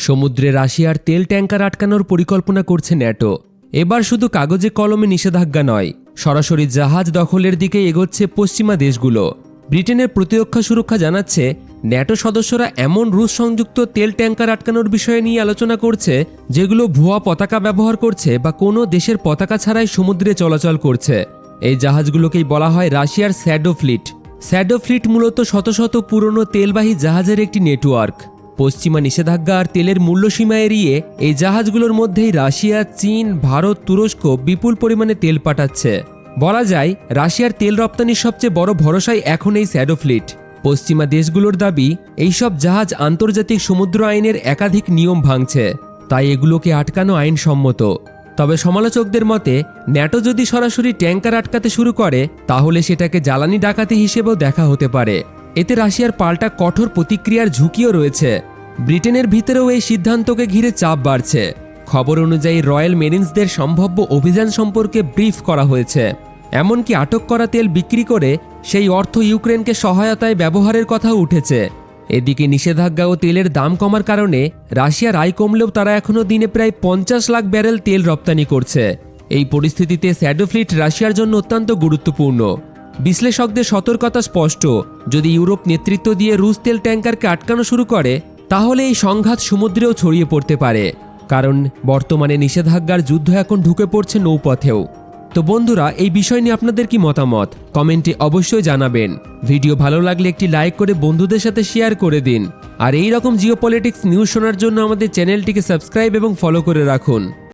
সমুদ্রে রাশিয়ার তেল ট্যাঙ্কার আটকানোর পরিকল্পনা করছে ন্যাটো। এবার শুধু কাগজে কলমে নিষেধাজ্ঞা নয়, সরাসরি জাহাজ দখলের দিকে এগোচ্ছে পশ্চিমা দেশগুলো। ব্রিটেনের প্রতিরক্ষা সুরক্ষা জানাচ্ছে, ন্যাটো সদস্যরা এমন রুশ সংযুক্ত তেল ট্যাঙ্কার আটকানোর বিষয়ে নিয়ে আলোচনা করছে যেগুলো ভুয়া পতাকা ব্যবহার করছে বা কোনো দেশের পতাকা ছাড়াই সমুদ্রে চলাচল করছে। এই জাহাজগুলোকেই বলা হয় রাশিয়ার শ্যাডো ফ্লিট। শ্যাডো ফ্লিট মূলত শত শত পুরনো তেলবাহী জাহাজের একটি নেটওয়ার্ক। পশ্চিমা নিষেধাজ্ঞা আর তেলের মূল্যসীমা এড়িয়ে এই জাহাজগুলোর মধ্যেই রাশিয়া, চীন, ভারত, তুরস্ক বিপুল পরিমাণে তেল পাঠাচ্ছে। বলা যায়, রাশিয়ার তেল রপ্তানির সবচেয়ে বড় ভরসাই এখন এই শ্যাডো ফ্লিট। পশ্চিমা দেশগুলোর দাবি, এইসব জাহাজ আন্তর্জাতিক সমুদ্র আইনের একাধিক নিয়ম ভাঙছে, তাই এগুলোকে আটকানো আইনসম্মত। তবে সমালোচকদের মতে, ন্যাটো যদি সরাসরি ট্যাঙ্কার আটকাতে শুরু করে তাহলে সেটাকে জ্বালানি ডাকাতি হিসেবেও দেখা হতে পারে। এতে রাশিয়ার পাল্টা কঠোর প্রতিক্রিয়ার ঝুঁকিও রয়েছে। ব্রিটেনের ভিতরেও এই সিদ্ধান্তকে ঘিরে চাপ বাড়ছে। খবর অনুযায়ী রয়্যাল মেরিন্সদের সম্ভাব্য অভিযান সম্পর্কে ব্রিফ করা হয়েছে। এমনকি আটক করা তেল বিক্রি করে সেই অর্থ ইউক্রেনকে সহায়তায় ব্যবহারের কথাও উঠেছে। এদিকে নিষেধাজ্ঞা ও তেলের দাম কমার কারণে রাশিয়ার আয় কমলেও তারা এখনও দিনে প্রায় 50 লাখ ব্যারেল তেল রপ্তানি করছে। এই পরিস্থিতিতে শ্যাডো ফ্লিট রাশিয়ার জন্য অত্যন্ত গুরুত্বপূর্ণ। বিশ্লেষকদের সতর্কতা স্পষ্ট, যদি ইউরোপ নেতৃত্ব দিয়ে রুশ তেল ট্যাঙ্কারকে আটকানো শুরু করে তাহলে এই সংঘাত সমুদ্রেও ছড়িয়ে পড়তে পারে, কারণ বর্তমানে নিষেধাজ্ঞার যুদ্ধ এখন ঢুকে পড়ছে নৌপথেও। তো বন্ধুরা, এই বিষয় নিয়ে আপনাদের কি মতামত কমেন্টে অবশ্যই জানাবেন। ভিডিও ভালো লাগলে একটি লাইক করে বন্ধুদের সাথে শেয়ার করে দিন। আর এই রকম জিওপলিটিক্স নিউজ শোনার জন্য আমাদের চ্যানেলটিকে সাবস্ক্রাইব এবং ফলো করে রাখুন।